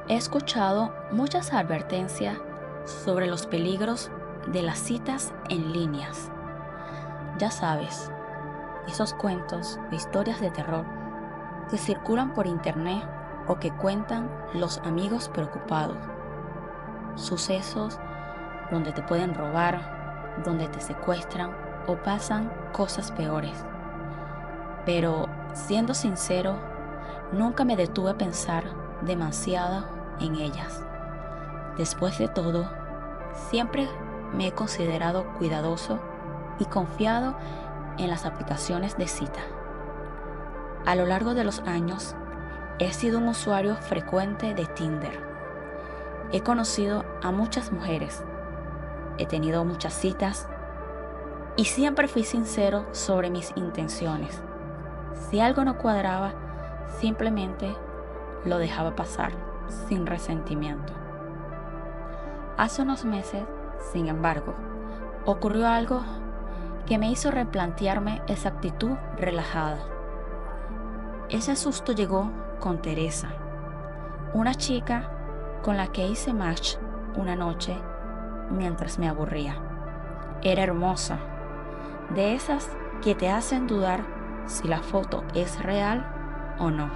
He escuchado muchas advertencias sobre los peligros de las citas en líneas. Ya sabes, esos cuentos o historias de terror que circulan por internet o que cuentan los amigos preocupados. Sucesos donde te pueden robar, donde te secuestran o pasan cosas peores. Pero, siendo sincero, nunca me detuve a pensar demasiado en ellas. Después de todo, siempre me he considerado cuidadoso y confiado en las aplicaciones de cita. A lo largo de los años, he sido un usuario frecuente de Tinder. He conocido a muchas mujeres, he tenido muchas citas y siempre fui sincero sobre mis intenciones. Si algo no cuadraba, simplemente lo dejaba pasar sin resentimiento. Hace unos meses, sin embargo, ocurrió algo que me hizo replantearme esa actitud relajada. Ese susto llegó con Teresa, una chica con la que hice match una noche mientras me aburría. Era hermosa, de esas que te hacen dudar si la foto es real o no.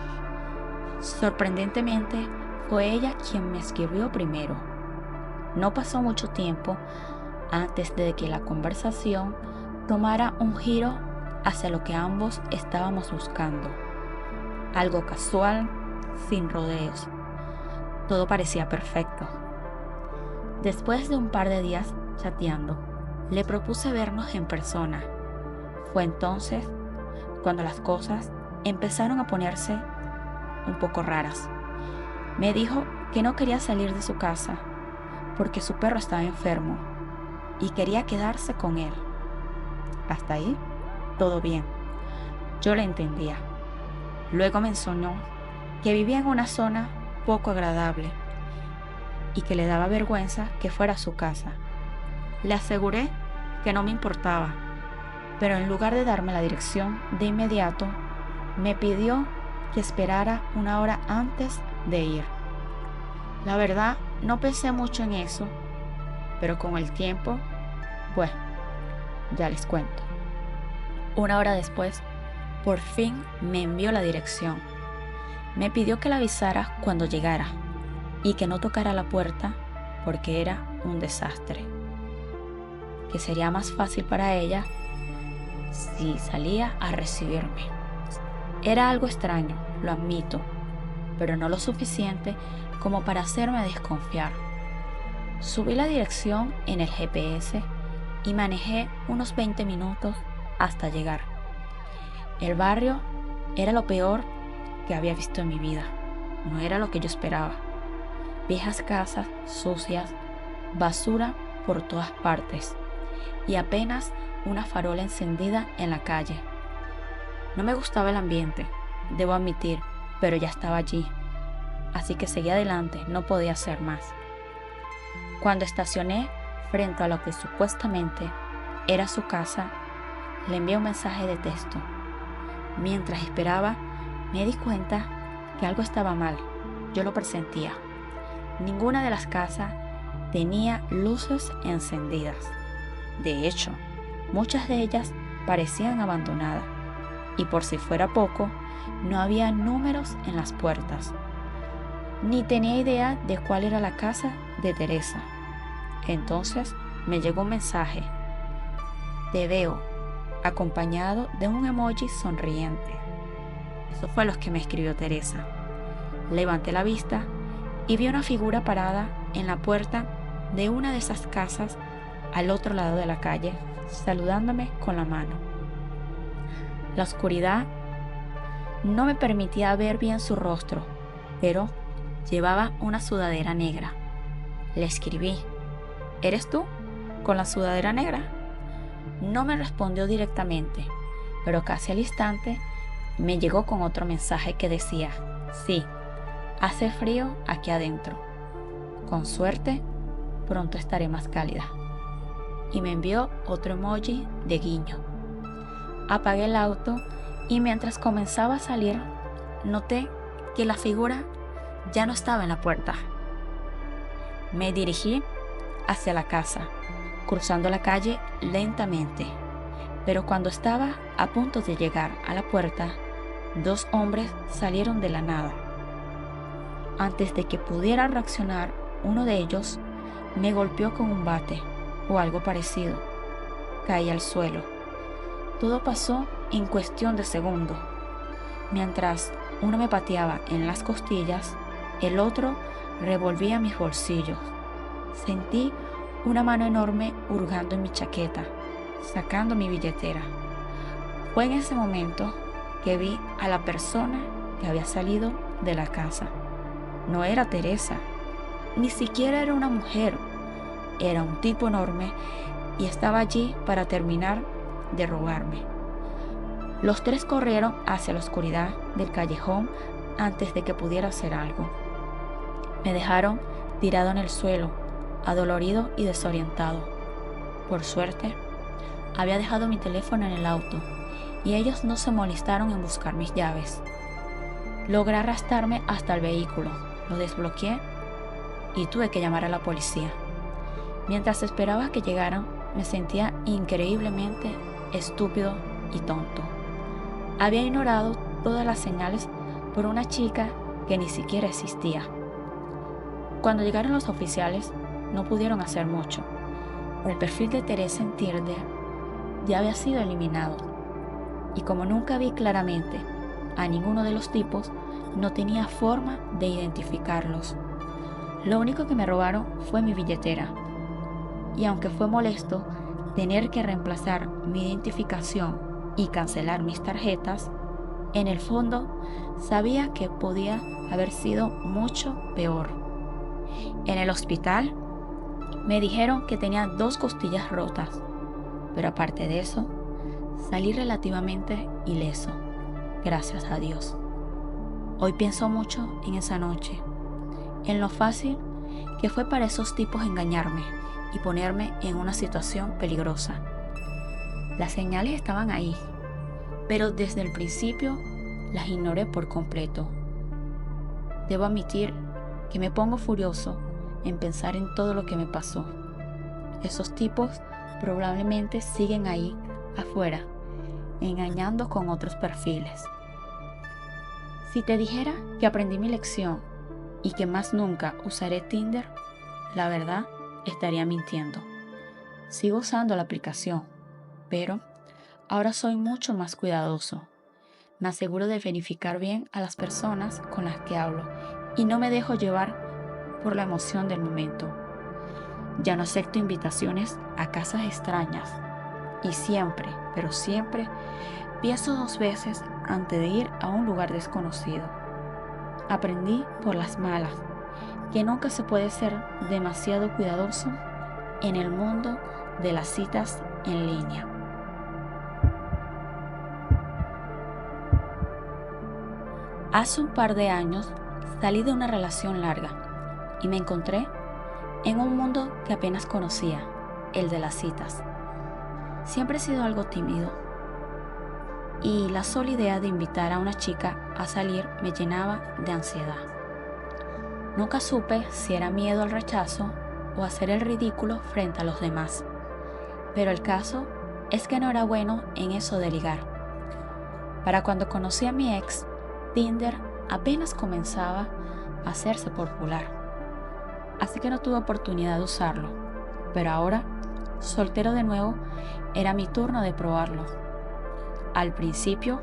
Sorprendentemente, fue ella quien me escribió primero. No pasó mucho tiempo antes de que la conversación tomara un giro hacia lo que ambos estábamos buscando. Algo casual, sin rodeos. Todo parecía perfecto. Después de un par de días chateando, le propuse vernos en persona. Fue entonces cuando las cosas empezaron a ponerse un poco raras. Me dijo que no quería salir de su casa porque su perro estaba enfermo y quería quedarse con él. Hasta ahí, todo bien. Yo le entendía. Luego mencionó que vivía en una zona poco agradable y que le daba vergüenza que fuera a su casa. Le aseguré que no me importaba, pero en lugar de darme la dirección de inmediato, me pidió que esperara una hora antes de ir. La verdad, no pensé mucho en eso, pero con el tiempo, bueno, ya les cuento. Una hora después, por fin me envió la dirección. Me pidió que la avisara cuando llegara y que no tocara la puerta porque era un desastre. Que sería más fácil para ella si salía a recibirme. Era algo extraño, lo admito, pero no lo suficiente como para hacerme desconfiar. Subí la dirección en el GPS y manejé unos 20 minutos hasta llegar. El barrio era lo peor que había visto en mi vida. No era lo que yo esperaba. Viejas casas sucias, basura por todas partes y apenas una farola encendida en la calle. No me gustaba el ambiente, debo admitir, pero ya estaba allí. Así que seguí adelante, no podía hacer más. Cuando estacioné frente a lo que supuestamente era su casa, le envié un mensaje de texto. Mientras esperaba, me di cuenta que algo estaba mal. Yo lo presentía. Ninguna de las casas tenía luces encendidas. De hecho, muchas de ellas parecían abandonadas. Y por si fuera poco, no había números en las puertas. Ni tenía idea de cuál era la casa de Teresa. Entonces me llegó un mensaje. Te veo, acompañado de un emoji sonriente. Eso fue lo que me escribió Teresa. Levanté la vista y vi una figura parada en la puerta de una de esas casas al otro lado de la calle, saludándome con la mano. La oscuridad no me permitía ver bien su rostro, pero llevaba una sudadera negra. Le escribí, ¿eres tú con la sudadera negra? No me respondió directamente, pero casi al instante me llegó con otro mensaje que decía, sí, hace frío aquí adentro. Con suerte, pronto estaré más cálida. Y me envió otro emoji de guiño. Apagué el auto y mientras comenzaba a salir, noté que la figura ya no estaba en la puerta. Me dirigí hacia la casa, cruzando la calle lentamente, pero cuando estaba a punto de llegar a la puerta, dos hombres salieron de la nada. Antes de que pudiera reaccionar, uno de ellos me golpeó con un bate o algo parecido. Caí al suelo. Todo pasó en cuestión de segundos. Mientras uno me pateaba en las costillas, el otro revolvía mis bolsillos. Sentí una mano enorme hurgando en mi chaqueta, sacando mi billetera. Fue en ese momento que vi a la persona que había salido de la casa. No era Teresa, ni siquiera era una mujer. Era un tipo enorme y estaba allí para terminar de robarme. Los tres corrieron hacia la oscuridad del callejón antes de que pudiera hacer algo. Me dejaron tirado en el suelo, adolorido y desorientado. Por suerte, había dejado mi teléfono en el auto y ellos no se molestaron en buscar mis llaves. Logré arrastrarme hasta el vehículo, lo desbloqueé y tuve que llamar a la policía. Mientras esperaba que llegaran, me sentía increíblemente estúpido y tonto. Había ignorado todas las señales por una chica que ni siquiera existía. Cuando llegaron los oficiales, no pudieron hacer mucho. El perfil de Teresa en Tinder ya había sido eliminado, y como nunca vi claramente a ninguno de los tipos, no tenía forma de identificarlos. Lo único que me robaron fue mi billetera, y aunque fue molesto tener que reemplazar mi identificación y cancelar mis tarjetas, en el fondo sabía que podía haber sido mucho peor. En el hospital me dijeron que tenía 2 costillas rotas, pero aparte de eso, salí relativamente ileso, gracias a Dios. Hoy pienso mucho en esa noche, en lo fácil que fue para esos tipos engañarme y ponerme en una situación peligrosa. Las señales estaban ahí, pero desde el principio las ignoré por completo. Debo admitir que me pongo furioso en pensar en todo lo que me pasó. Esos tipos probablemente siguen ahí afuera, engañando con otros perfiles. Si te dijera que aprendí mi lección y que más nunca usaré Tinder, la verdad estaría mintiendo. Sigo usando la aplicación, pero ahora soy mucho más cuidadoso. Me aseguro de verificar bien a las personas con las que hablo y no me dejo llevar por la emoción del momento. Ya no acepto invitaciones a casas extrañas y siempre, pero siempre, pienso 2 veces antes de ir a un lugar desconocido. Aprendí por las malas que nunca se puede ser demasiado cuidadoso en el mundo de las citas en línea. Hace un par de años salí de una relación larga y me encontré en un mundo que apenas conocía, el de las citas. Siempre he sido algo tímido y la sola idea de invitar a una chica a salir me llenaba de ansiedad. Nunca supe si era miedo al rechazo o hacer el ridículo frente a los demás, pero el caso es que no era bueno en eso de ligar. Para cuando conocí a mi ex, Tinder apenas comenzaba a hacerse popular, así que no tuve oportunidad de usarlo, pero ahora, soltero de nuevo, era mi turno de probarlo. Al principio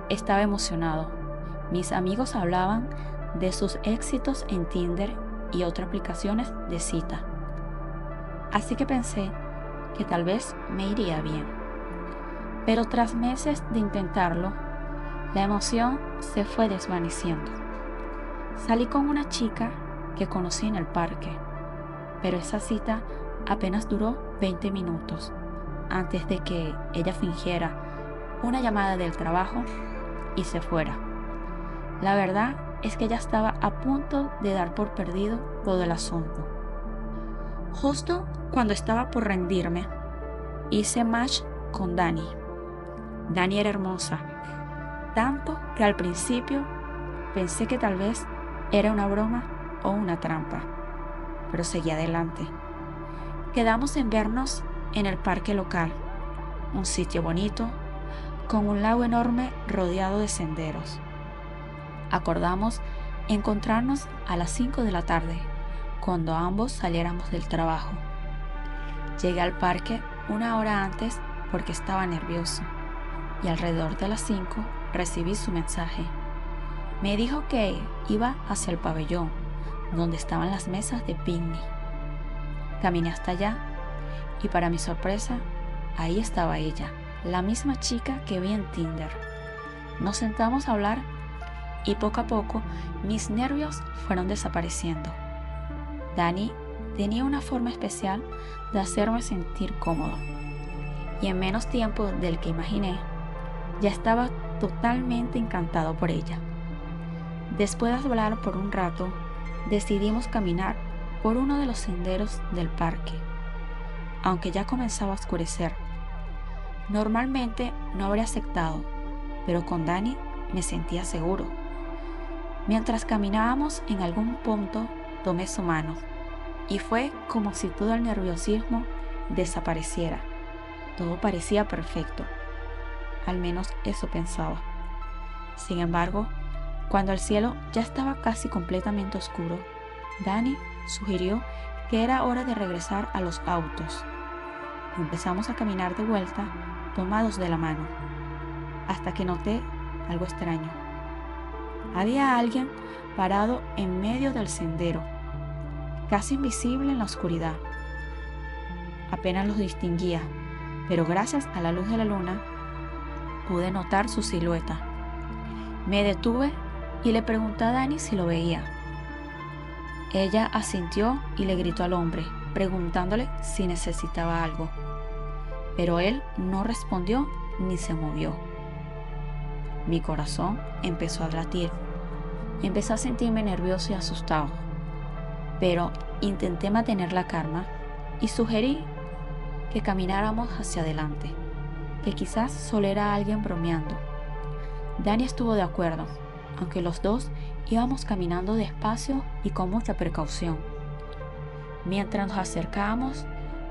estaba emocionado. Mis amigos hablaban de sus éxitos en Tinder y otras aplicaciones de cita, así que pensé que tal vez me iría bien. Pero tras meses de intentarlo, la emoción se fue desvaneciendo. Salí con una chica que conocí en el parque, pero esa cita apenas duró 20 minutos antes de que ella fingiera una llamada del trabajo y se fuera. La verdad es que ella estaba a punto de dar por perdido todo el asunto. Justo cuando estaba por rendirme, hice match con Dani. Dani era hermosa, tanto que al principio pensé que tal vez era una broma o una trampa, pero seguí adelante. Quedamos en vernos en el parque local, un sitio bonito, con un lago enorme rodeado de senderos. Acordamos encontrarnos a las 5 de la tarde, cuando ambos saliéramos del trabajo. Llegué al parque una hora antes porque estaba nervioso, y alrededor de las 5 recibí su mensaje. Me dijo que iba hacia el pabellón, donde estaban las mesas de picnic. Caminé hasta allá y, para mi sorpresa, ahí estaba ella, la misma chica que vi en Tinder. Nos sentamos a hablar y poco a poco mis nervios fueron desapareciendo. Dani tenía una forma especial de hacerme sentir cómodo, y en menos tiempo del que imaginé, ya estaba totalmente encantado por ella. Después de hablar por un rato, decidimos caminar por uno de los senderos del parque, aunque ya comenzaba a oscurecer. Normalmente no habría aceptado, pero con Dani me sentía seguro. Mientras caminábamos, en algún punto tomé su mano y fue como si todo el nerviosismo desapareciera. Todo parecía perfecto, al menos eso pensaba. Sin embargo, cuando el cielo ya estaba casi completamente oscuro, Dani sugirió que era hora de regresar a los autos. Empezamos a caminar de vuelta, tomados de la mano, hasta que noté algo extraño. Había alguien parado en medio del sendero, casi invisible en la oscuridad. Apenas los distinguía, pero gracias a la luz de la luna pude notar su silueta. Me detuve y le pregunté a Dani si lo veía. Ella asintió y le gritó al hombre, preguntándole si necesitaba algo, pero él no respondió ni se movió. Mi corazón empezó a latir. Empecé a sentirme nervioso y asustado, pero intenté mantener la calma y sugerí que camináramos hacia adelante, que quizás solo era alguien bromeando. Dani estuvo de acuerdo, aunque los dos íbamos caminando despacio y con mucha precaución. Mientras nos acercábamos,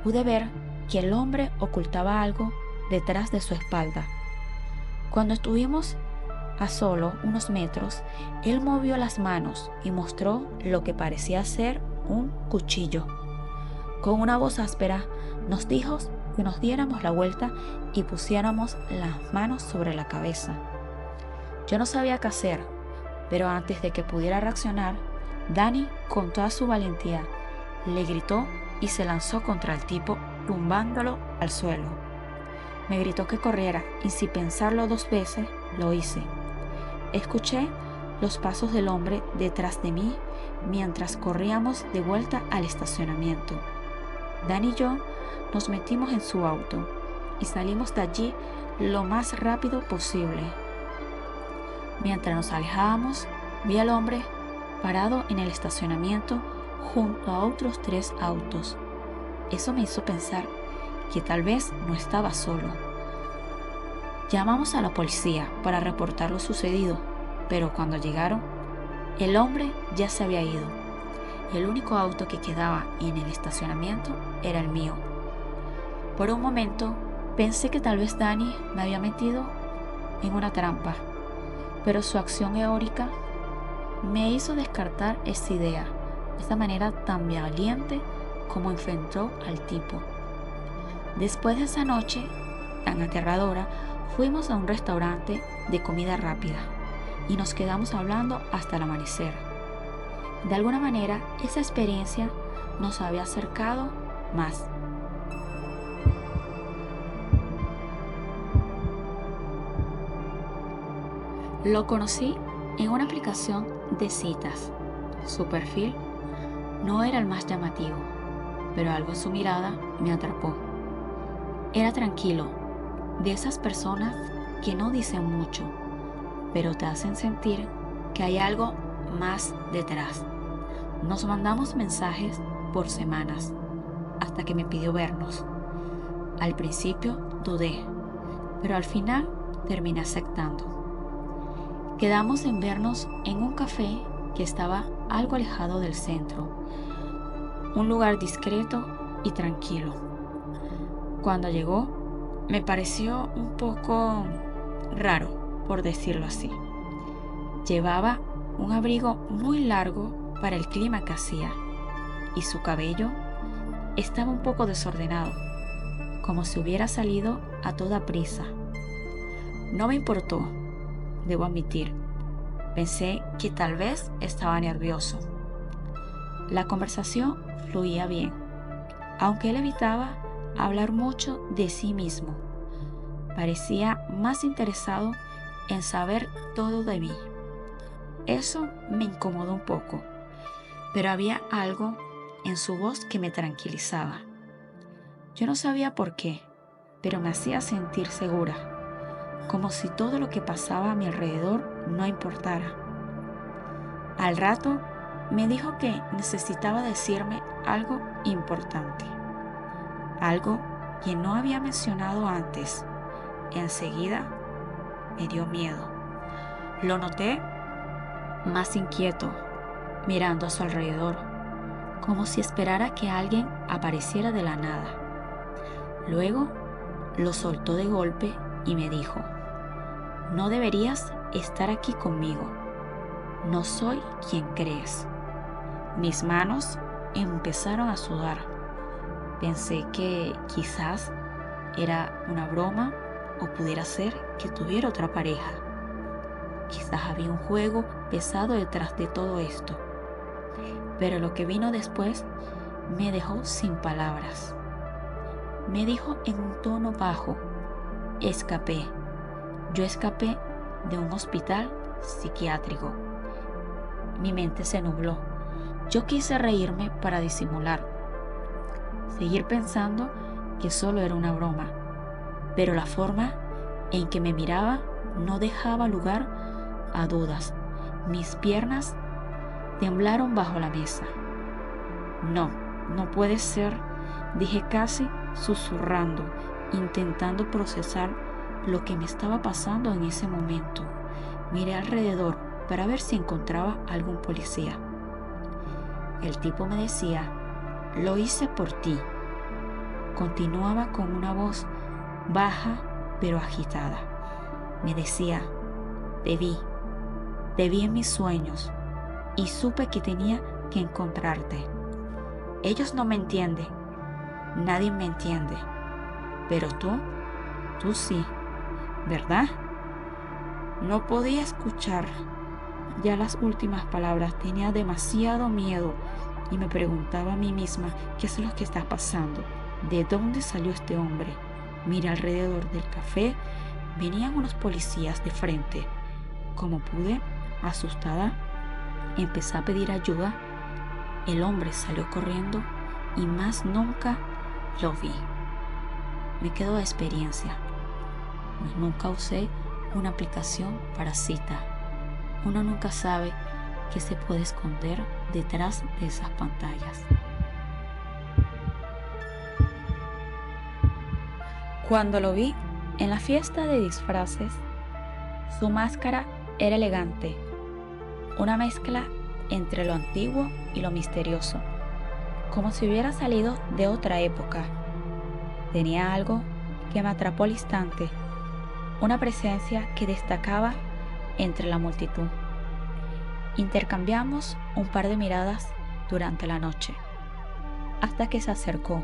pude ver que el hombre ocultaba algo detrás de su espalda. Cuando estuvimos a solo unos metros, él movió las manos y mostró lo que parecía ser un cuchillo. Con una voz áspera nos dijo que nos diéramos la vuelta y pusiéramos las manos sobre la cabeza. Yo no sabía qué hacer, pero antes de que pudiera reaccionar, Dani, con toda su valentía, le gritó y se lanzó contra el tipo, tumbándolo al suelo. Me gritó que corriera y, sin pensarlo 2 veces, lo hice. Escuché los pasos del hombre detrás de mí mientras corríamos de vuelta al estacionamiento. Dani y yo nos metimos en su auto y salimos de allí lo más rápido posible. Mientras nos alejábamos, vi al hombre parado en el estacionamiento junto a otros 3 autos. Eso me hizo pensar que tal vez no estaba solo. Llamamos a la policía para reportar lo sucedido, pero cuando llegaron, el hombre ya se había ido. El único auto que quedaba en el estacionamiento era el mío. Por un momento pensé que tal vez Dani me había metido en una trampa, pero su acción heroica me hizo descartar esa idea, de esa manera tan valiente como enfrentó al tipo. Después de esa noche tan aterradora, fuimos a un restaurante de comida rápida y nos quedamos hablando hasta el amanecer. De alguna manera, esa experiencia nos había acercado más. Lo conocí en una aplicación de citas. Su perfil no era el más llamativo, pero algo en su mirada me atrapó. Era tranquilo, de esas personas que no dicen mucho, pero te hacen sentir que hay algo más detrás. Nos mandamos mensajes por semanas, hasta que me pidió vernos. Al principio dudé, pero al final terminé aceptando. Quedamos en vernos en un café que estaba algo alejado del centro, un lugar discreto y tranquilo. Cuando llegó, me pareció un poco raro, por decirlo así. Llevaba un abrigo muy largo para el clima que hacía y su cabello estaba un poco desordenado, como si hubiera salido a toda prisa. No me importó, debo admitir. Pensé que tal vez estaba nervioso. La conversación fluía bien, aunque él evitaba hablar mucho de sí mismo. Parecía más interesado en saber todo de mí. Eso me incomodó un poco, pero había algo en su voz que me tranquilizaba. Yo no sabía por qué, pero me hacía sentir segura, como si todo lo que pasaba a mi alrededor no importara. Al rato me dijo que necesitaba decirme algo importante, algo que no había mencionado antes. Enseguida me dio miedo. Lo noté más inquieto, mirando a su alrededor, como si esperara que alguien apareciera de la nada. Luego lo soltó de golpe y me dijo: no deberías estar aquí conmigo. No soy quien crees. Mis manos empezaron a sudar. Pensé que quizás era una broma o pudiera ser que tuviera otra pareja. Quizás había un juego pesado detrás de todo esto. Pero lo que vino después me dejó sin palabras. Me dijo en un tono bajo: escapé. Yo escapé de un hospital psiquiátrico. Mi mente se nubló. Yo quise reírme para disimular, seguir pensando que solo era una broma, pero la forma en que me miraba no dejaba lugar a dudas. Mis piernas temblaron bajo la mesa. No, no puede ser, dije casi susurrando, intentando procesar lo que me estaba pasando en ese momento. Miré alrededor para ver si encontraba algún policía. El tipo me decía: lo hice por ti. Continuaba con una voz baja pero agitada. Me decía: te vi en mis sueños y supe que tenía que encontrarte. Ellos no me entienden, nadie me entiende, pero tú sí, ¿verdad? No podía escuchar ya las últimas palabras, tenía demasiado miedo y me preguntaba a mí misma: ¿qué es lo que está pasando? ¿De dónde salió este hombre? Miré alrededor del café, venían unos policías de frente. Como pude, asustada, empecé a pedir ayuda. El hombre salió corriendo y más nunca lo vi. Me quedó de experiencia, pues nunca usé una aplicación para cita. Uno nunca sabe qué se puede esconder detrás de esas pantallas. Cuando lo vi en la fiesta de disfraces, su máscara era elegante, una mezcla entre lo antiguo y lo misterioso, como si hubiera salido de otra época. Tenía algo que me atrapó al instante, una presencia que destacaba entre la multitud. Intercambiamos un par de miradas durante la noche, hasta que se acercó.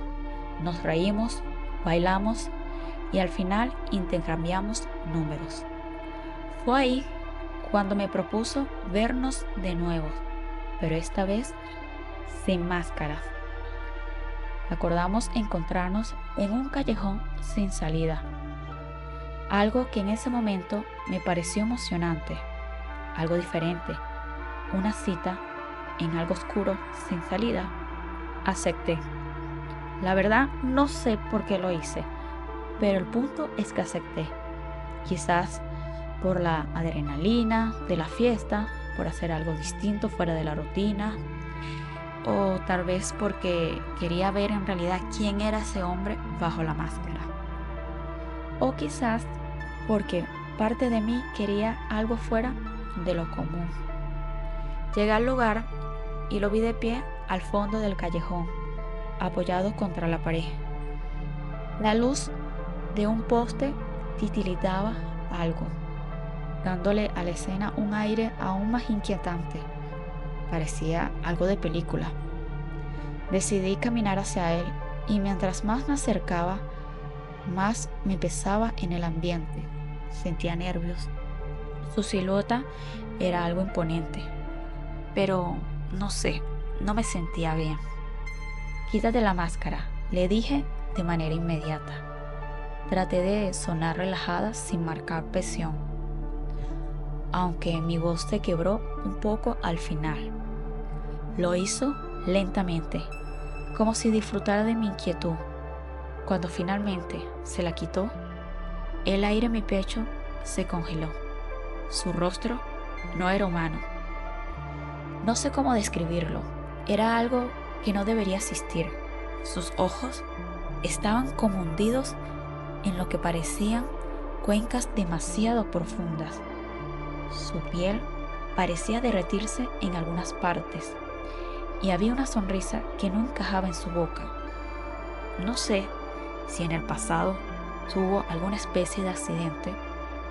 Nos reímos, bailamos y al final intercambiamos números. Fue ahí cuando me propuso vernos de nuevo, pero esta vez sin máscaras. Acordamos encontrarnos en un callejón sin salida, algo que en ese momento me pareció emocionante, algo diferente, una cita en algo oscuro sin salida. Acepté. La verdad no sé por qué lo hice, pero el punto es que acepté. Quizás por la adrenalina de la fiesta, por hacer algo distinto fuera de la rutina, o tal vez porque quería ver en realidad quién era ese hombre bajo la máscara, o quizás porque parte de mí quería algo fuera de lo común. Llegué al lugar y lo vi de pie al fondo del callejón, apoyado contra la pared. La luz de un poste titiritaba algo, dándole a la escena un aire aún más inquietante. Parecía algo de película. Decidí caminar hacia él y mientras más me acercaba, más me pesaba en el ambiente. Sentía nervios. Su silueta era algo imponente, pero no sé, no me sentía bien. Quítate la máscara, le dije de manera inmediata. Traté de sonar relajada sin marcar presión, aunque mi voz se quebró un poco al final. Lo hizo lentamente, como si disfrutara de mi inquietud. Cuando finalmente se la quitó, el aire en mi pecho se congeló. Su rostro no era humano. No sé cómo describirlo. Era algo que no debería existir. Sus ojos estaban como hundidos en lo que parecían cuencas demasiado profundas. Su piel parecía derretirse en algunas partes y había una sonrisa que no encajaba en su boca. No sé si en el pasado tuvo alguna especie de accidente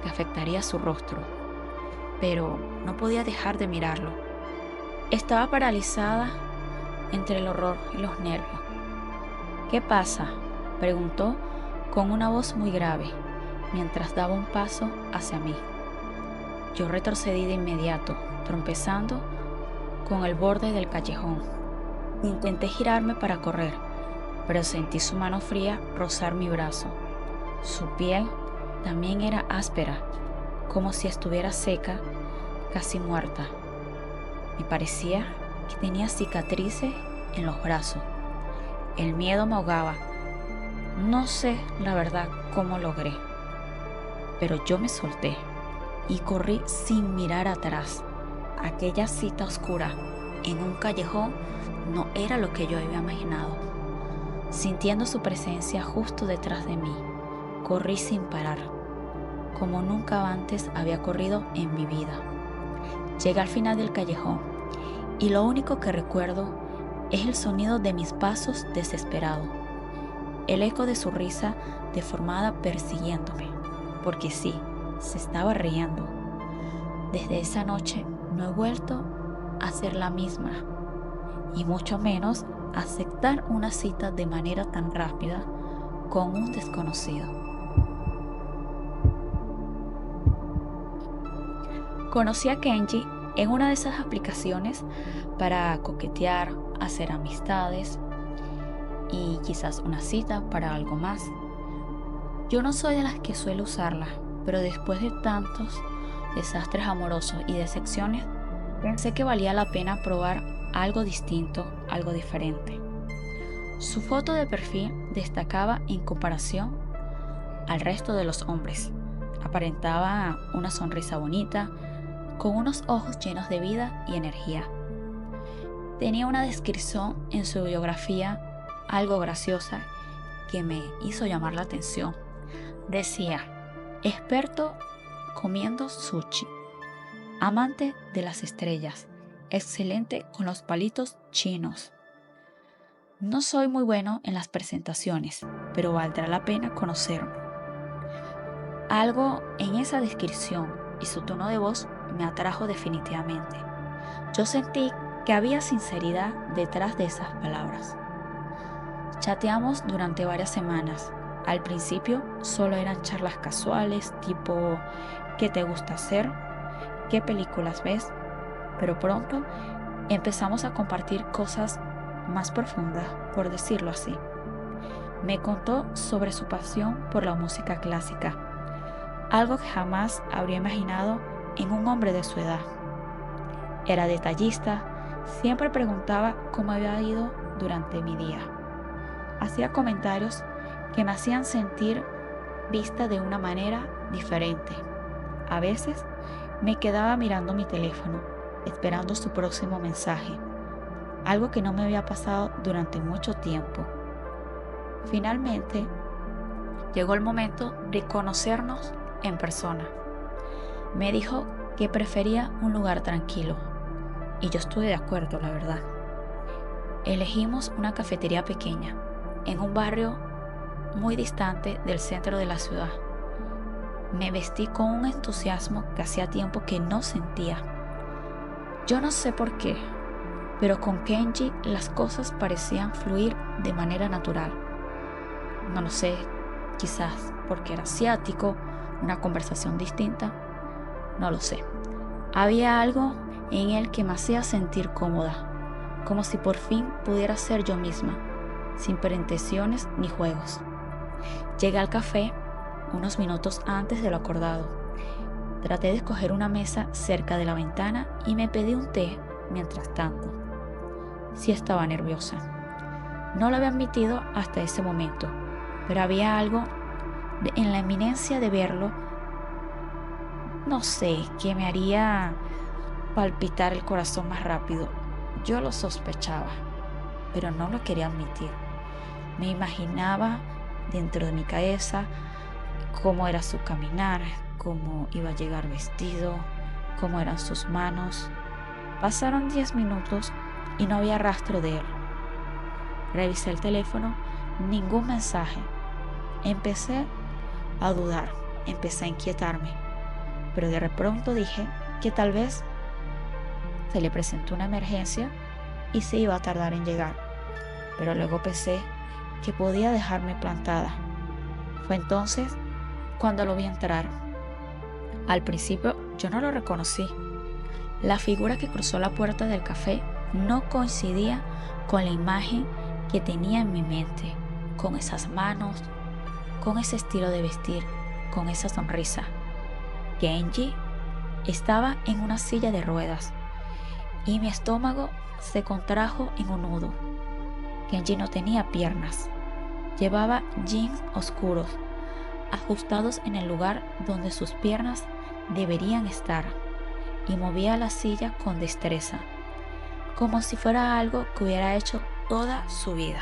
que afectaría su rostro, pero no podía dejar de mirarlo. Estaba paralizada entre el horror y los nervios. ¿Qué pasa?, preguntó con una voz muy grave, mientras daba un paso hacia mí. Yo retrocedí de inmediato, tropezando con el borde del callejón. Intenté girarme para correr, pero sentí su mano fría rozar mi brazo. Su piel también era áspera, como si estuviera seca, casi muerta. Me parecía que tenía cicatrices en los brazos. El miedo me ahogaba. No sé la verdad cómo logré, pero yo me solté y corrí sin mirar atrás. Aquella cita oscura en un callejón no era lo que yo había imaginado. Sintiendo su presencia justo detrás de mí, corrí sin parar, como nunca antes había corrido en mi vida. Llegué al final del callejón y lo único que recuerdo es el sonido de mis pasos desesperados, el eco de su risa deformada persiguiéndome, porque sí, se estaba riendo. Desde esa noche no he vuelto a ser la misma, y mucho menos aceptar una cita de manera tan rápida con un desconocido. Conocí a Kenji en una de esas aplicaciones para coquetear, hacer amistades y quizás una cita para algo más. Yo no soy de las que suele usarla, pero después de tantos desastres amorosos y decepciones, pensé que valía la pena probar algo distinto, algo diferente. Su foto de perfil destacaba en comparación al resto de los hombres. Aparentaba una sonrisa bonita, con unos ojos llenos de vida y energía. Tenía una descripción en su biografía algo graciosa que me hizo llamar la atención. Decía: experto comiendo sushi, amante de las estrellas, excelente con los palitos chinos. No soy muy bueno en las presentaciones, pero valdrá la pena conocerme. Algo en esa descripción y su tono de voz me atrajo definitivamente. Yo sentí que había sinceridad detrás de esas palabras. Chateamos durante varias semanas. Al principio solo eran charlas casuales, tipo ¿qué te gusta hacer? ¿Qué películas ves? Pero pronto empezamos a compartir cosas más profundas, por decirlo así. Me contó sobre su pasión por la música clásica, algo que jamás habría imaginado en un hombre de su edad. Era detallista, siempre preguntaba cómo había ido durante mi día. Hacía comentarios que me hacían sentir vista de una manera diferente. A veces me quedaba mirando mi teléfono, esperando su próximo mensaje, algo que no me había pasado durante mucho tiempo. Finalmente, llegó el momento de conocernos en persona. Me dijo que prefería un lugar tranquilo. y yo estuve de acuerdo, la verdad. Elegimos una cafetería pequeña, en un barrio muy distante del centro de la ciudad. Me vestí con un entusiasmo que hacía tiempo que no sentía. Yo no sé por qué, pero con Kenji las cosas parecían fluir de manera natural. No lo sé, quizás porque era asiático, una conversación distinta, no lo sé. Había algo en él que me hacía sentir cómoda, como si por fin pudiera ser yo misma, sin pretensiones ni juegos. Llegué al café unos minutos antes de lo acordado. Traté de escoger una mesa cerca de la ventana y me pedí un té mientras tanto. Sí estaba nerviosa. No lo había admitido hasta ese momento, pero había algo en la inminencia de verlo, no sé, que me haría palpitar el corazón más rápido. Yo lo sospechaba, pero no lo quería admitir. Me imaginaba dentro de mi cabeza cómo era su caminar, cómo iba a llegar vestido, cómo eran sus manos. Pasaron 10 minutos y no había rastro de él. Revisé el teléfono, ningún mensaje. Empecé a dudar, empecé a inquietarme, pero de pronto dije que tal vez se le presentó una emergencia y se iba a tardar en llegar. Pero luego pensé que podía dejarme plantada. Fue entonces cuando lo vi entrar. Al principio yo no lo reconocí. La figura que cruzó la puerta del café no coincidía con la imagen que tenía en mi mente, con esas manos, con ese estilo de vestir, con esa sonrisa. Kenji estaba en una silla de ruedas y mi estómago se contrajo en un nudo. Kenji no tenía piernas. Llevaba jeans oscuros, ajustados en el lugar donde sus piernas deberían estar, y movía la silla con destreza, como si fuera algo que hubiera hecho toda su vida.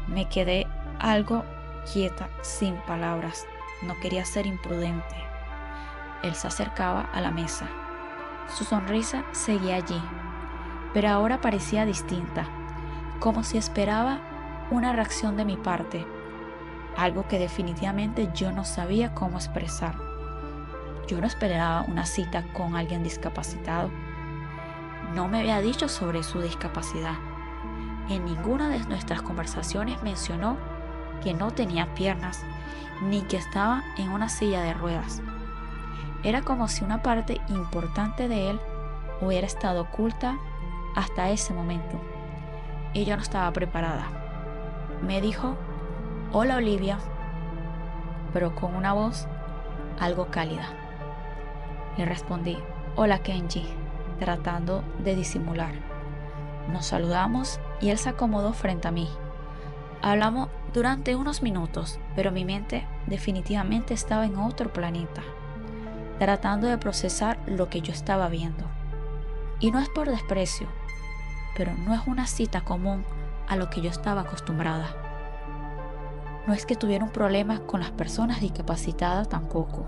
Me quedé algo quieta, sin palabras. No quería ser imprudente. Él se acercaba a la mesa. Su sonrisa seguía allí, pero ahora parecía distinta, como si esperaba una reacción de mi parte, algo que definitivamente yo no sabía cómo expresar. Yo no esperaba una cita con alguien discapacitado. No me había dicho sobre su discapacidad. En ninguna de nuestras conversaciones mencionó que no tenía piernas ni que estaba en una silla de ruedas. Era como si una parte importante de él hubiera estado oculta hasta ese momento, y yo no estaba preparada. Me dijo: «Hola, Olivia», pero con una voz algo cálida. Le respondí: «Hola, Kenji», tratando de disimular. Nos saludamos y él se acomodó frente a mí. Hablamos durante unos minutos, pero mi mente definitivamente estaba en otro planeta, tratando de procesar lo que yo estaba viendo. Y no es por desprecio, pero no es una cita común a lo que yo estaba acostumbrada. No es que tuviera un problema con las personas discapacitadas tampoco.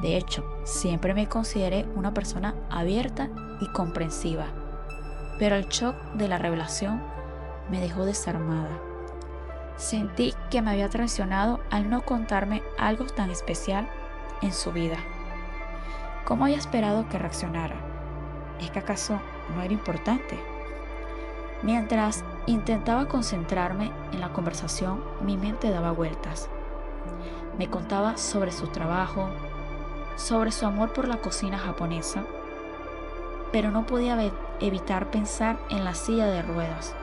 De hecho, siempre me consideré una persona abierta y comprensiva, pero el shock de la revelación me dejó desarmada. Sentí que me había traicionado al no contarme algo tan especial en su vida. ¿Cómo había esperado que reaccionara? ¿Es que acaso no era importante? Mientras intentaba concentrarme en la conversación, mi mente daba vueltas. Me contaba sobre su trabajo, sobre su amor por la cocina japonesa, pero no podía evitar pensar en la silla de ruedas.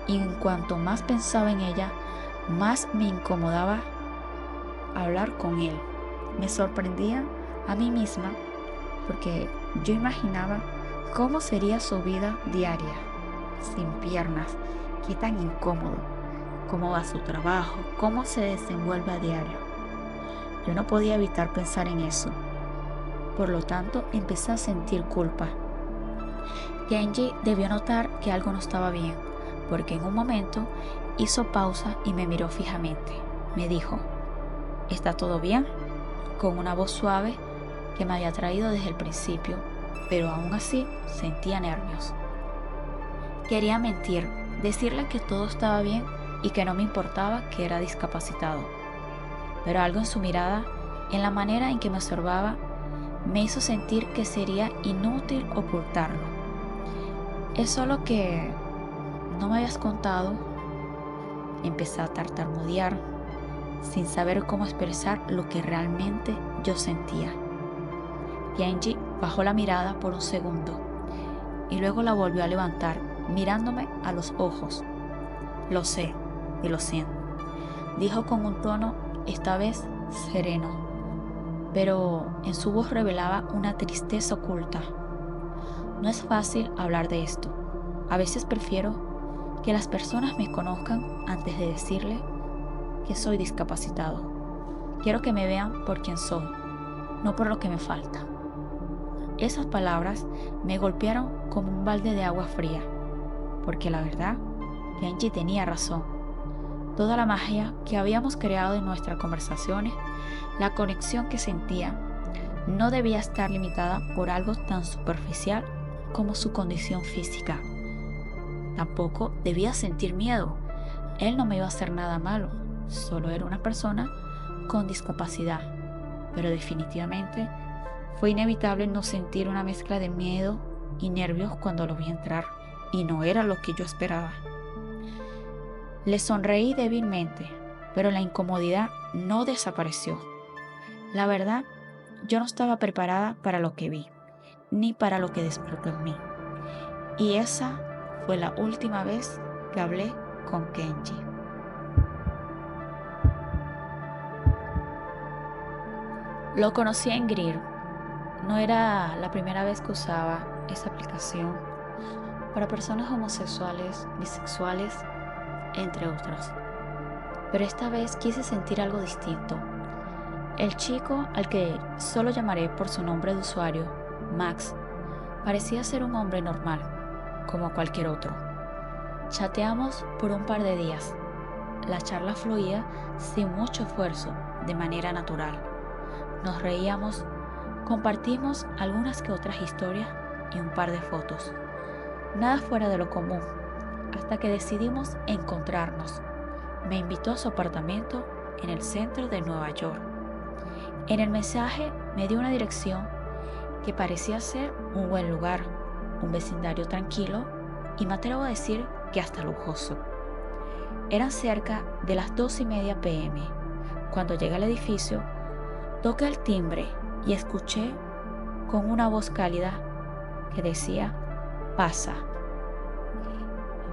Y en cuanto más pensaba en ella, más me incomodaba hablar con él. Me sorprendía a mí misma porque yo imaginaba cómo sería su vida diaria, sin piernas, qué tan incómodo, cómo va su trabajo, cómo se desenvuelve a diario. Yo no podía evitar pensar en eso. Por lo tanto, empecé a sentir culpa. Kenji debió notar que algo no estaba bien, porque en un momento hizo pausa y me miró fijamente. Me dijo: «¿Está todo bien?», con una voz suave que me había traído desde el principio, pero aún así sentía nervios. Quería mentir, decirle que todo estaba bien y que no me importaba que era discapacitado, pero algo en su mirada, en la manera en que me observaba, me hizo sentir que sería inútil ocultarlo. Es solo que no me habías contado. Empecé a tartamudear sin saber cómo expresar lo que realmente yo sentía. Kenji bajó la mirada por un segundo y luego la volvió a levantar, mirándome a los ojos. Lo sé y lo siento, dijo con un tono esta vez sereno, pero en su voz revelaba una tristeza oculta. No es fácil hablar de esto. A veces prefiero que las personas me conozcan antes de decirle que soy discapacitado. Quiero que me vean por quien soy, no por lo que me falta. Esas palabras me golpearon como un balde de agua fría, porque la verdad, Kenji tenía razón. Toda la magia que habíamos creado en nuestras conversaciones, la conexión que sentía, no debía estar limitada por algo tan superficial como su condición física. Tampoco debía sentir miedo. Él no me iba a hacer nada malo, solo era una persona con discapacidad. Pero definitivamente fue inevitable no sentir una mezcla de miedo y nervios cuando lo vi entrar, y no era lo que yo esperaba. Le sonreí débilmente, pero la incomodidad no desapareció. La verdad, yo no estaba preparada para lo que vi, ni para lo que despertó en mí. Y esa fue la última vez que hablé con Kenji. Lo conocí en Greer. No era la primera vez que usaba esa aplicación para personas homosexuales, bisexuales, entre otros. Pero esta vez quise sentir algo distinto. El chico, al que solo llamaré por su nombre de usuario, Max, parecía ser un hombre normal, como cualquier otro. Chateamos por un par de días. La charla fluía sin mucho esfuerzo, de manera natural. Nos reíamos, compartimos algunas que otras historias y un par de fotos. Nada fuera de lo común, hasta que decidimos encontrarnos. Me invitó a su apartamento en el centro de Nueva York. En el mensaje me dio una dirección que parecía ser un buen lugar, un vecindario tranquilo y me atrevo a decir que hasta lujoso. Eran cerca de las 2:30 p.m. Cuando llegué al edificio, toqué el timbre y escuché con una voz cálida que decía, pasa.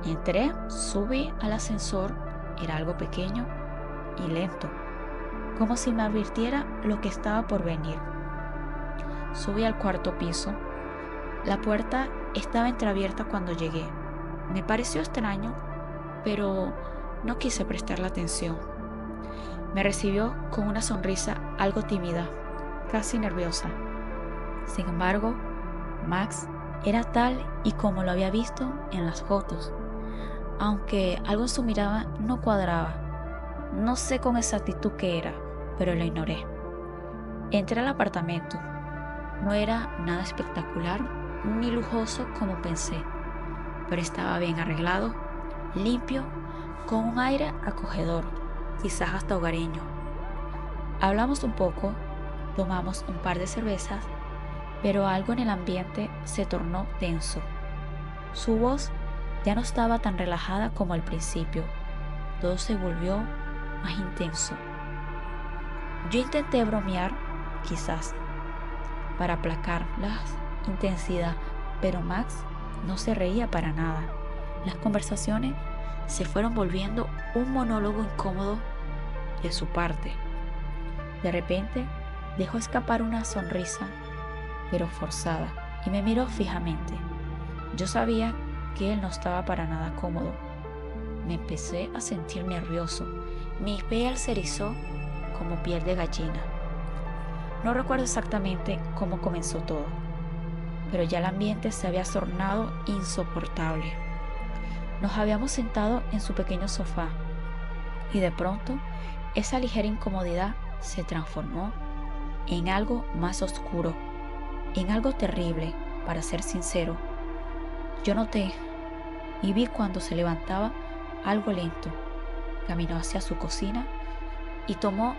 Entré, subí al ascensor, era algo pequeño y lento, como si me advirtiera lo que estaba por venir. Subí al cuarto piso. La puerta estaba entreabierta cuando llegué. Me pareció extraño, pero no quise prestarle atención. Me recibió con una sonrisa algo tímida, casi nerviosa. Sin embargo, Max era tal y como lo había visto en las fotos, aunque algo en su mirada no cuadraba. No sé con exactitud qué era, pero lo ignoré. Entré al apartamento. No era nada espectacular ni lujoso como pensé, pero estaba bien arreglado, limpio, con un aire acogedor, quizás hasta hogareño. Hablamos un poco, tomamos un par de cervezas, pero algo en el ambiente se tornó tenso. Su voz ya no estaba tan relajada como al principio, todo se volvió más intenso. Yo intenté bromear, quizás, para aplacar la intensidad, pero Max no se reía para nada. Las conversaciones se fueron volviendo un monólogo incómodo de su parte. De repente dejó escapar una sonrisa, pero forzada, y me miró fijamente. Yo sabía que él no estaba para nada cómodo. Me empecé a sentir nervioso. Mi piel se erizó como piel de gallina. No recuerdo exactamente cómo comenzó todo, pero ya el ambiente se había tornado insoportable. Nos habíamos sentado en su pequeño sofá y de pronto esa ligera incomodidad se transformó en algo más oscuro, en algo terrible, para ser sincero. Yo noté y vi cuando se levantaba algo lento. Caminó hacia su cocina y tomó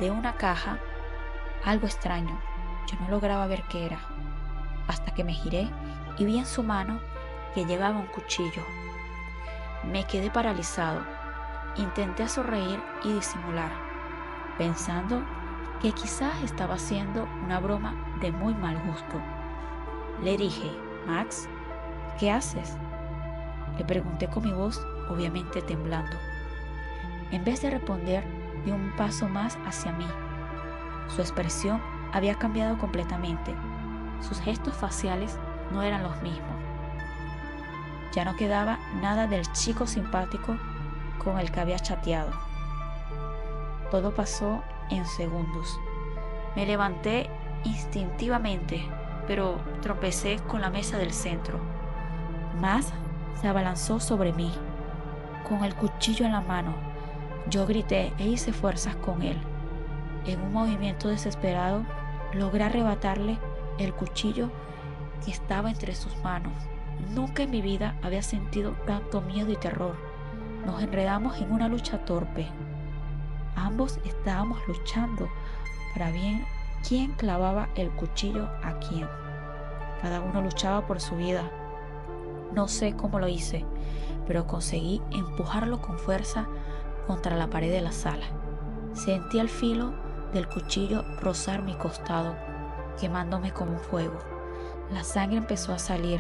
de una caja algo extraño. Yo no lograba ver qué era, hasta que me giré y vi en su mano que llevaba un cuchillo. Me quedé paralizado. Intenté sonreír y disimular, pensando que quizás estaba haciendo una broma de muy mal gusto. Le dije: Max, ¿qué haces? Le pregunté con mi voz, obviamente temblando. En vez de responder, dio un paso más hacia mí. Su expresión había cambiado completamente. Sus gestos faciales no eran los mismos. Ya no quedaba nada del chico simpático con el que había chateado. Todo pasó en segundos. Me levanté instintivamente, pero tropecé con la mesa del centro. Max se abalanzó sobre mí, con el cuchillo en la mano. Yo grité e hice fuerzas con él. En un movimiento desesperado, logré arrebatarle el cuchillo que estaba entre sus manos. Nunca en mi vida había sentido tanto miedo y terror. Nos enredamos en una lucha torpe. Ambos estábamos luchando para ver quién clavaba el cuchillo a quién. Cada uno luchaba por su vida. No sé cómo lo hice, pero conseguí empujarlo con fuerza contra la pared de la sala. Sentí el filo del cuchillo rozar mi costado, quemándome como un fuego. La sangre empezó a salir.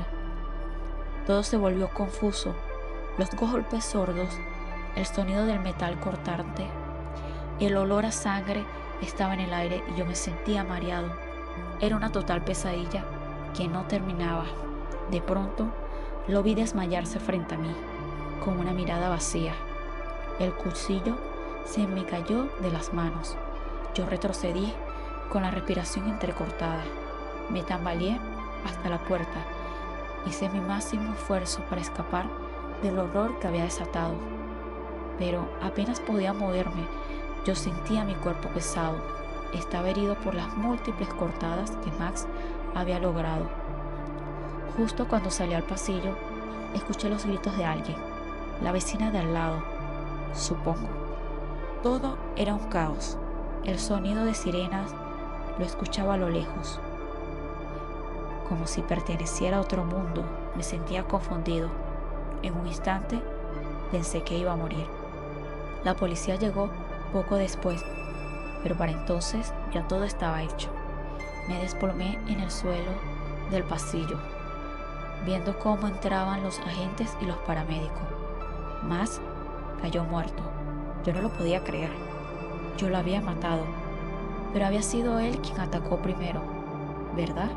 Todo se volvió confuso. Los golpes sordos, el sonido del metal cortante, el olor a sangre estaba en el aire y yo me sentía mareado. Era una total pesadilla que no terminaba. De pronto, lo vi desmayarse frente a mí, con una mirada vacía. El cuchillo se me cayó de las manos. Yo retrocedí con la respiración entrecortada. Me tambaleé hasta la puerta. Hice mi máximo esfuerzo para escapar del horror que había desatado. Pero apenas podía moverme. Yo sentía mi cuerpo pesado. Estaba herido por las múltiples cortadas que Max había logrado. Justo cuando salí al pasillo, escuché los gritos de alguien. La vecina de al lado, supongo. Todo era un caos. El sonido de sirenas lo escuchaba a lo lejos. Como si perteneciera a otro mundo, me sentía confundido. En un instante pensé que iba a morir. La policía llegó poco después, pero para entonces ya todo estaba hecho. Me desplomé en el suelo del pasillo, viendo cómo entraban los agentes y los paramédicos. Max cayó muerto. Yo no lo podía creer. Yo lo había matado, pero había sido él quien atacó primero, ¿verdad?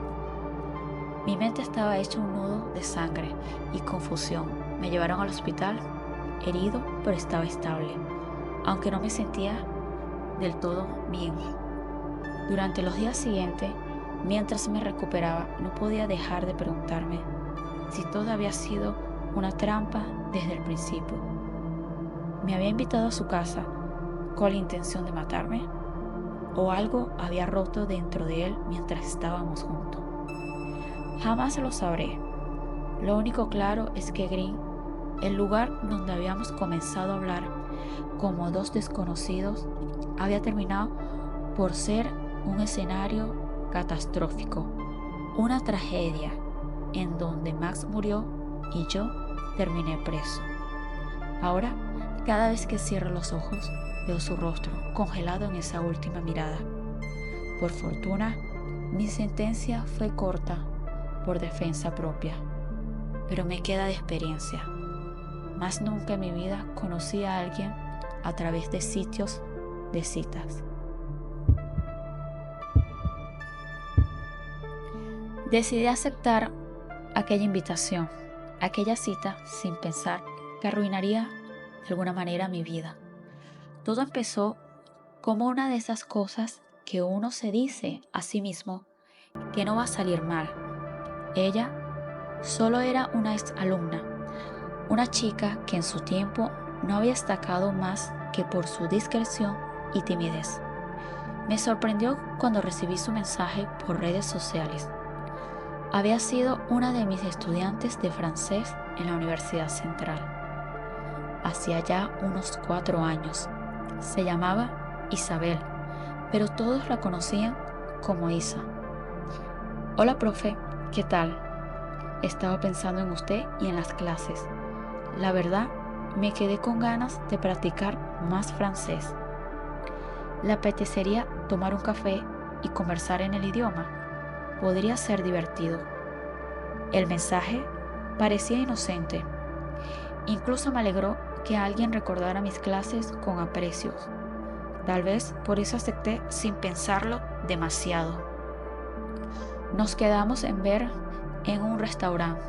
Mi mente estaba hecha un nudo de sangre y confusión. Me llevaron al hospital, herido, pero estaba estable, aunque no me sentía del todo bien. Durante los días siguientes, mientras me recuperaba, no podía dejar de preguntarme si todo había sido una trampa desde el principio. ¿Me había invitado a su casa con la intención de matarme? ¿O algo había roto dentro de él mientras estábamos juntos? Jamás lo sabré. Lo único claro es que Green, el lugar donde habíamos comenzado a hablar como dos desconocidos, había terminado por ser un escenario catastrófico, una tragedia en donde Max murió y yo terminé preso. Ahora, cada vez que cierro los ojos, veo su rostro congelado en esa última mirada. Por fortuna, mi sentencia fue corta por defensa propia, pero me queda de experiencia. Más nunca en mi vida conocí a alguien a través de sitios de citas. Decidí aceptar aquella invitación, aquella cita, sin pensar que arruinaría de alguna manera mi vida. Todo empezó como una de esas cosas que uno se dice a sí mismo que no va a salir mal. Ella solo era una ex alumna, una chica que en su tiempo no había destacado más que por su discreción y timidez. Me sorprendió cuando recibí su mensaje por redes sociales. Había sido una de mis estudiantes de francés en la Universidad Central. Hacía ya unos 4 años. Se llamaba Isabel, pero todos la conocían como Isa. Hola, profe, ¿qué tal? Estaba pensando en usted y en las clases. La verdad, me quedé con ganas de practicar más francés. ¿Le apetecería tomar un café y conversar en el idioma? Podría ser divertido. El mensaje parecía inocente. Incluso me alegró que alguien recordara mis clases con aprecio. Tal vez por eso acepté sin pensarlo demasiado. Nos quedamos en ver en un restaurante.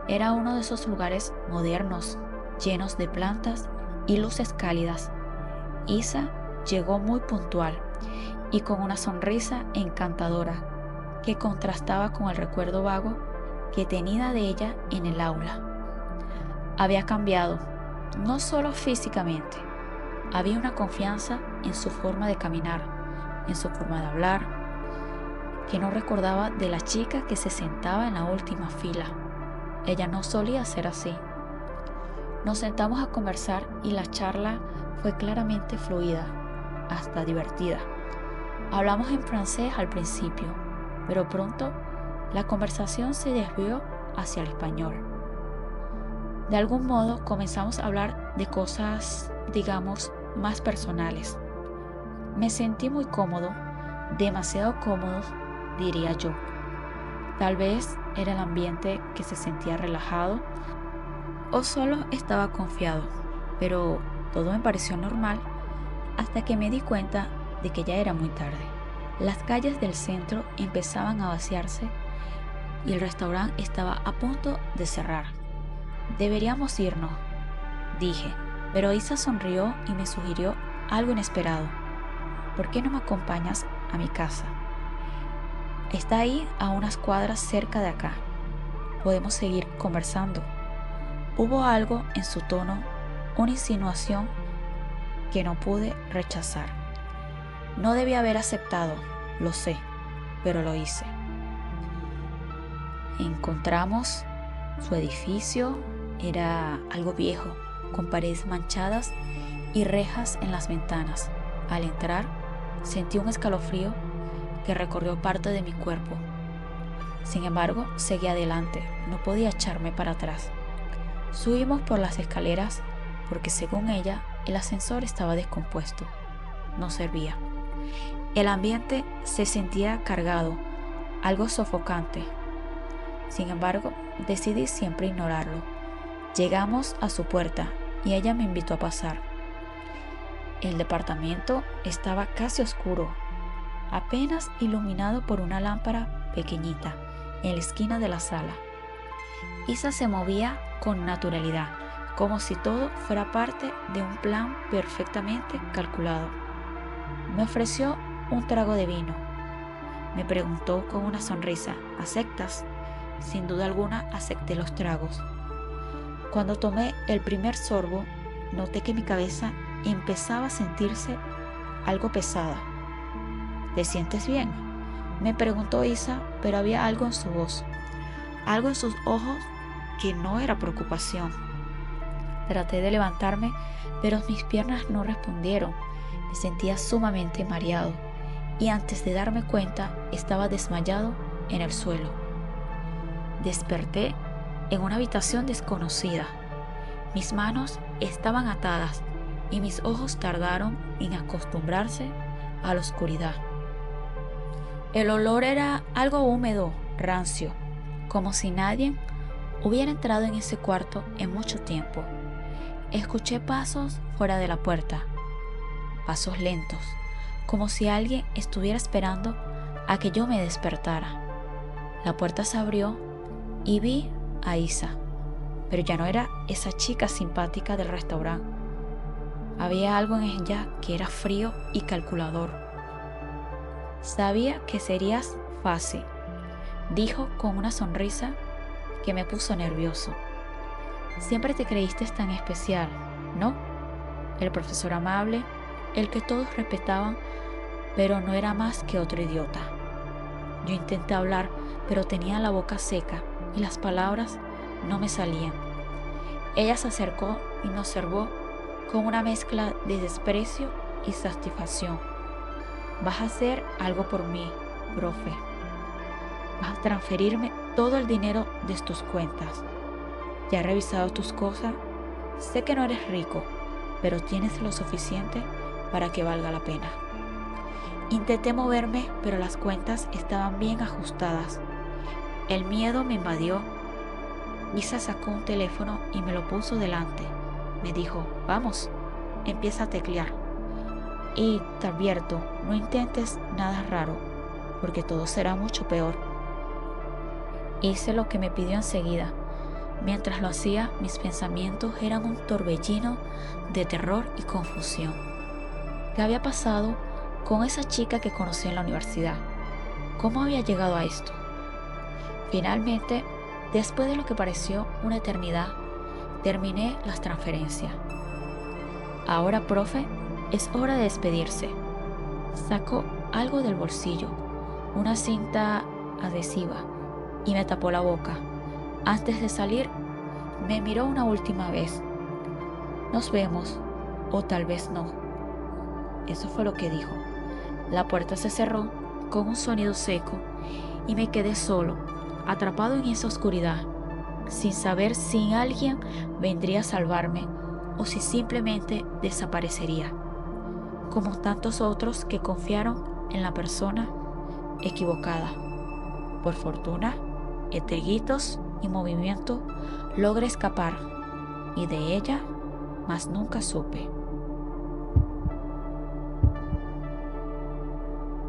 Era uno de esos lugares modernos, llenos de plantas y luces cálidas. Isa llegó muy puntual y con una sonrisa encantadora que contrastaba con el recuerdo vago que tenía de ella en el aula. Había cambiado, no solo físicamente, había una confianza en su forma de caminar, en su forma de hablar, que no recordaba de la chica que se sentaba en la última fila. Ella no solía ser así. Nos sentamos a conversar y la charla fue claramente fluida, hasta divertida. Hablamos en francés al principio, pero pronto la conversación se desvió hacia el español. De algún modo comenzamos a hablar de cosas, digamos, más personales. Me sentí muy cómodo, demasiado cómodo, diría yo. Tal vez era el ambiente que se sentía relajado o solo estaba confiado, pero todo me pareció normal hasta que me di cuenta de que ya era muy tarde. Las calles del centro empezaban a vaciarse y el restaurante estaba a punto de cerrar. Deberíamos irnos, dije, pero Isa sonrió y me sugirió algo inesperado. ¿Por qué no me acompañas a mi casa? Está ahí a unas cuadras cerca de acá. Podemos seguir conversando. Hubo algo en su tono, una insinuación que no pude rechazar. No debía haber aceptado, lo sé, pero lo hice. Encontramos su edificio, era algo viejo, con paredes manchadas y rejas en las ventanas. Al entrar, sentí un escalofrío que recorrió parte de mi cuerpo. Sin embargo, seguí adelante, no podía echarme para atrás. Subimos por las escaleras porque, según ella, el ascensor estaba descompuesto. No servía. El ambiente se sentía cargado, algo sofocante. Sin embargo, decidí siempre ignorarlo. Llegamos a su puerta y ella me invitó a pasar. El departamento estaba casi oscuro, apenas iluminado por una lámpara pequeñita en la esquina de la sala. Isa se movía con naturalidad, como si todo fuera parte de un plan perfectamente calculado. Me ofreció un trago de vino. Me preguntó con una sonrisa, ¿aceptas? Sin duda alguna acepté los tragos. Cuando tomé el primer sorbo, noté que mi cabeza empezaba a sentirse algo pesada. ¿Te sientes bien?, me preguntó Isa, pero había algo en su voz, algo en sus ojos que no era preocupación. Traté de levantarme, pero mis piernas no respondieron. Me sentía sumamente mareado y antes de darme cuenta estaba desmayado en el suelo. Desperté en una habitación desconocida. Mis manos estaban atadas y mis ojos tardaron en acostumbrarse a la oscuridad. El olor era algo húmedo, rancio, como si nadie hubiera entrado en ese cuarto en mucho tiempo. Escuché pasos fuera de la puerta, pasos lentos, como si alguien estuviera esperando a que yo me despertara. La puerta se abrió y vi a Isa, pero ya no era esa chica simpática del restaurante. Había algo en ella que era frío y calculador. Sabía que serías fácil, dijo con una sonrisa que me puso nervioso. Siempre te creíste tan especial, ¿no? El profesor amable, el que todos respetaban, pero no era más que otro idiota. Yo intenté hablar, pero tenía la boca seca y las palabras no me salían. Ella se acercó y me observó con una mezcla de desprecio y satisfacción. «Vas a hacer algo por mí, profe. Vas a transferirme todo el dinero de tus cuentas. Ya he revisado tus cosas. Sé que no eres rico, pero tienes lo suficiente para que valga la pena». Intenté moverme, pero las cuentas estaban bien ajustadas. El miedo me invadió. Lisa sacó un teléfono y me lo puso delante. Me dijo: «Vamos, empieza a teclear. Y te advierto, no intentes nada raro, porque todo será mucho peor». Hice lo que me pidió enseguida. Mientras lo hacía, mis pensamientos eran un torbellino de terror y confusión. ¿Qué había pasado con esa chica que conocí en la universidad? ¿Cómo había llegado a esto? Finalmente, después de lo que pareció una eternidad, terminé las transferencias. «Ahora, profe, es hora de despedirse». Sacó algo del bolsillo, una cinta adhesiva, y me tapó la boca. Antes de salir, me miró una última vez. «Nos vemos, o tal vez no». Eso fue lo que dijo. La puerta se cerró con un sonido seco y me quedé solo, atrapado en esa oscuridad, sin saber si alguien vendría a salvarme o si simplemente desaparecería, como tantos otros que confiaron en la persona equivocada. Por fortuna, entre gritos y movimiento, logré escapar, y de ella más nunca supe.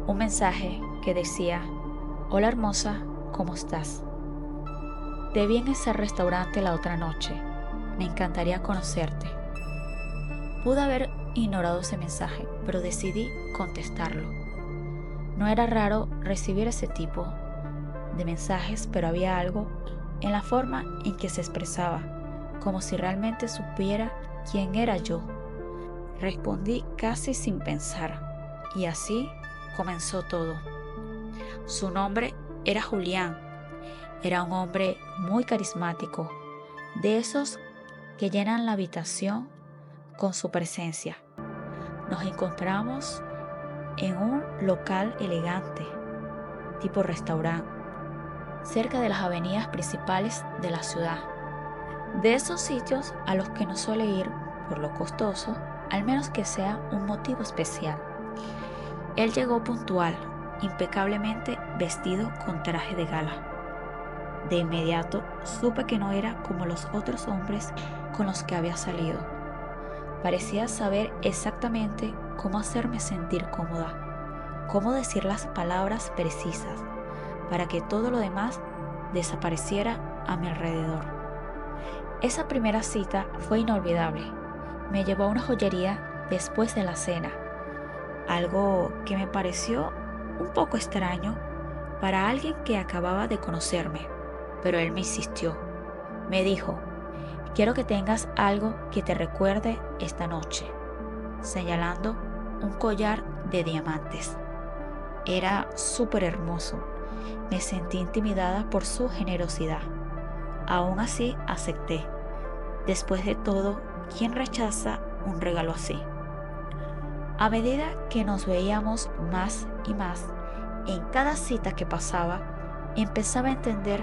Un mensaje que decía: «Hola hermosa, ¿cómo estás? Te vi en ese restaurante la otra noche. Me encantaría conocerte». Pude haber ignorado ese mensaje, pero decidí contestarlo. No era raro recibir ese tipo de mensajes, pero había algo en la forma en que se expresaba, como si realmente supiera quién era yo. Respondí casi sin pensar, y así comenzó todo. Su nombre era Julián. Era un hombre muy carismático, de esos que llenan la habitación con su presencia. Nos encontramos en un local elegante, tipo restaurante, cerca de las avenidas principales de la ciudad. De esos sitios a los que no suele ir por lo costoso, al menos que sea un motivo especial. Él llegó puntual, impecablemente vestido con traje de gala. De inmediato supe que no era como los otros hombres con los que había salido. Parecía saber exactamente cómo hacerme sentir cómoda, cómo decir las palabras precisas para que todo lo demás desapareciera a mi alrededor. Esa primera cita fue inolvidable. Me llevó a una joyería después de la cena, algo que me pareció un poco extraño para alguien que acababa de conocerme, pero él me insistió. Me dijo: «Quiero que tengas algo que te recuerde esta noche», señalando un collar de diamantes. Era súper hermoso. Me sentí intimidada por su generosidad. Aún así acepté. Después de todo, ¿quién rechaza un regalo así? A medida que nos veíamos más y más, en cada cita que pasaba, empezaba a entender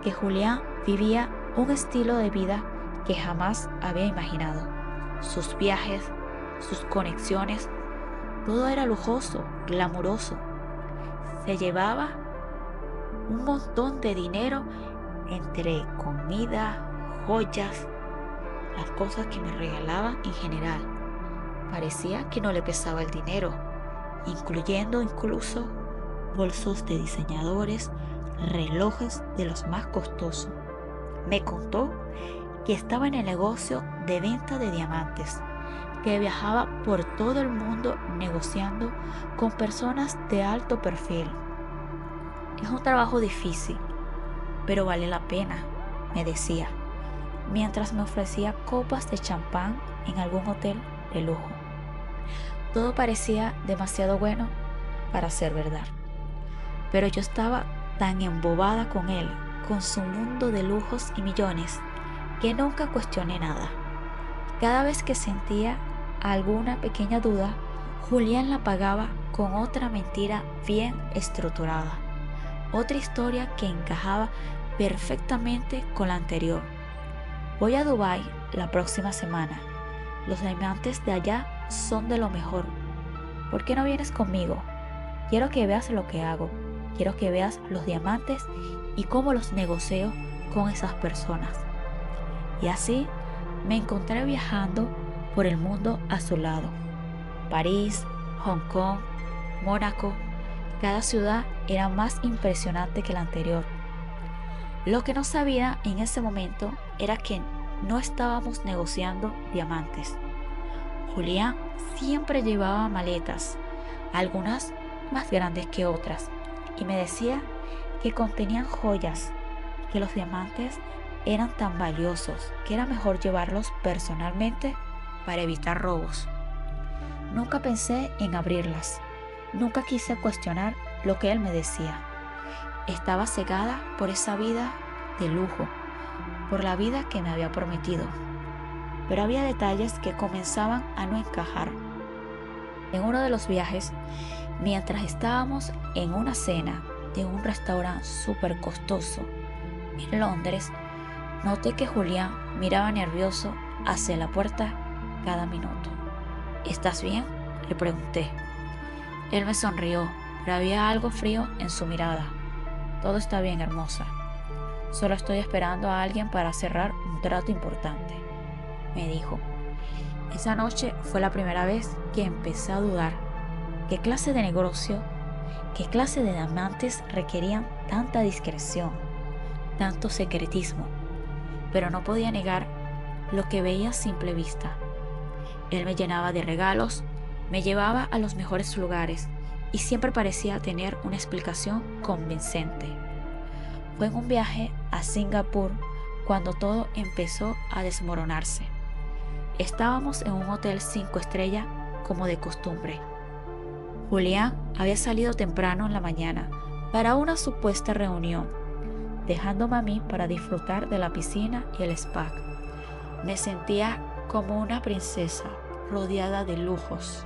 que Julián vivía un estilo de vida que jamás había imaginado. Sus viajes, sus conexiones, todo era lujoso, glamuroso. Se llevaba un montón de dinero entre comida, joyas, las cosas que me regalaban en general. Parecía que no le pesaba el dinero, incluyendo incluso bolsos de diseñadores, relojes de los más costosos. Me contó que estaba en el negocio de venta de diamantes, que viajaba por todo el mundo negociando con personas de alto perfil. «Es un trabajo difícil, pero vale la pena», me decía, mientras me ofrecía copas de champán en algún hotel de lujo. Todo parecía demasiado bueno para ser verdad, pero yo estaba tan embobada con él, con su mundo de lujos y millones, que nunca cuestioné nada. Cada vez que sentía alguna pequeña duda, Julián la pagaba con otra mentira bien estructurada, otra historia que encajaba perfectamente con la anterior. Voy a Dubái la próxima semana. Los diamantes de allá son de lo mejor. ¿Por qué no vienes conmigo? Quiero que veas lo que hago. Quiero que veas los diamantes y cómo los negocio con esas personas. Y así me encontré viajando por el mundo a su lado. París, Hong Kong, Mónaco, cada ciudad era más impresionante que la anterior. Lo que no sabía en ese momento era que no estábamos negociando diamantes. Julián siempre llevaba maletas, algunas más grandes que otras, y me decía que contenían joyas, que los diamantes eran tan valiosos que era mejor llevarlos personalmente para evitar robos. Nunca pensé en abrirlas, nunca quise cuestionar lo que él me decía. Estaba cegada por esa vida de lujo, por la vida que me había prometido. Pero había detalles que comenzaban a no encajar. En uno de los viajes, mientras estábamos en una cena de un restaurante súper costoso en Londres, noté que Julián miraba nervioso hacia la puerta cada minuto. ¿Estás bien?, le pregunté. Él me sonrió, pero había algo frío en su mirada. Todo está bien, hermosa. Solo estoy esperando a alguien para cerrar un trato importante, me dijo. Esa noche fue la primera vez que empecé a dudar. ¿Qué clase de negocio, qué clase de diamantes requerían tanta discreción, tanto secretismo? Pero no podía negar lo que veía a simple vista. Él me llenaba de regalos, me llevaba a los mejores lugares y siempre parecía tener una explicación convincente. Fue en un viaje a Singapur cuando todo empezó a desmoronarse. Estábamos en un hotel 5 estrellas como de costumbre. Julián había salido temprano en la mañana para una supuesta reunión, dejándome a mí para disfrutar de la piscina y el spa. Me sentía como una princesa rodeada de lujos.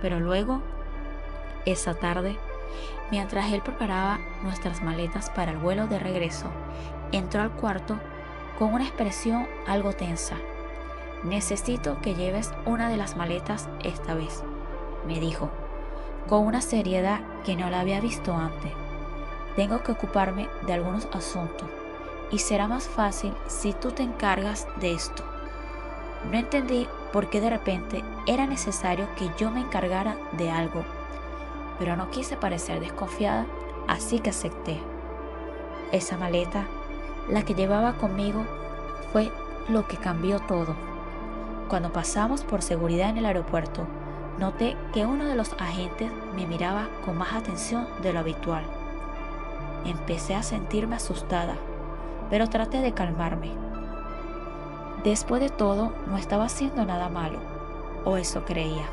Pero luego, esa tarde, mientras él preparaba nuestras maletas para el vuelo de regreso, entró al cuarto con una expresión algo tensa. Necesito que lleves una de las maletas esta vez, me dijo, con una seriedad que no la había visto antes. Tengo que ocuparme de algunos asuntos y será más fácil si tú te encargas de esto. No entendí por qué de repente era necesario que yo me encargara de algo, pero no quise parecer desconfiada, así que acepté. Esa maleta, la que llevaba conmigo, fue lo que cambió todo. Cuando pasamos por seguridad en el aeropuerto, noté que uno de los agentes me miraba con más atención de lo habitual. Empecé a sentirme asustada, pero traté de calmarme. Después de todo, no estaba haciendo nada malo, o eso creía.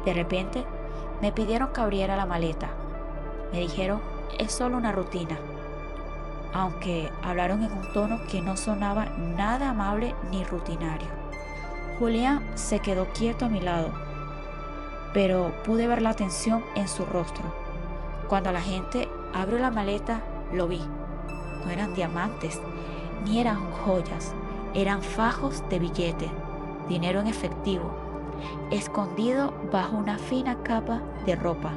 De repente, me pidieron que abriera la maleta. Me dijeron, es solo una rutina. Aunque hablaron en un tono que no sonaba nada amable ni rutinario. Julián se quedó quieto a mi lado, pero pude ver la tensión en su rostro. Cuando la gente abrió la maleta, lo vi. No eran diamantes, ni eran joyas, eran fajos de billetes, dinero en efectivo, escondido bajo una fina capa de ropa.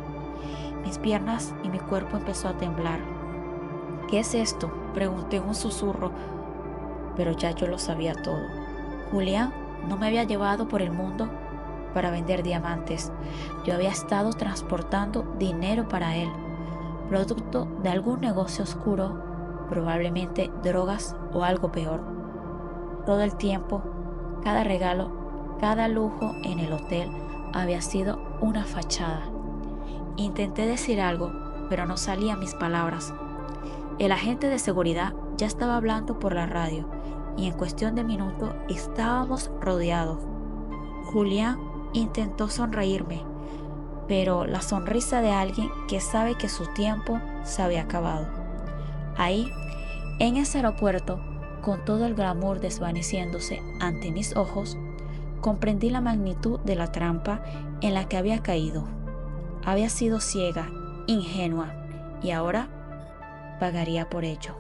Mis piernas y mi cuerpo empezó a temblar. ¿Qué es esto?, pregunté en un susurro, pero ya yo lo sabía todo. Julián no me había llevado por el mundo para vender diamantes. Yo había estado transportando dinero para él, producto de algún negocio oscuro, probablemente drogas o algo peor. Todo el tiempo, cada regalo, cada lujo en el hotel había sido una fachada. Intenté decir algo, pero no salían mis palabras. El agente de seguridad ya estaba hablando por la radio y en cuestión de minutos estábamos rodeados. Julián intentó sonreírme, pero la sonrisa de alguien que sabe que su tiempo se había acabado. Ahí, en ese aeropuerto, con todo el glamour desvaneciéndose ante mis ojos, comprendí la magnitud de la trampa en la que había caído. Había sido ciega, ingenua, y ahora pagaría por ello.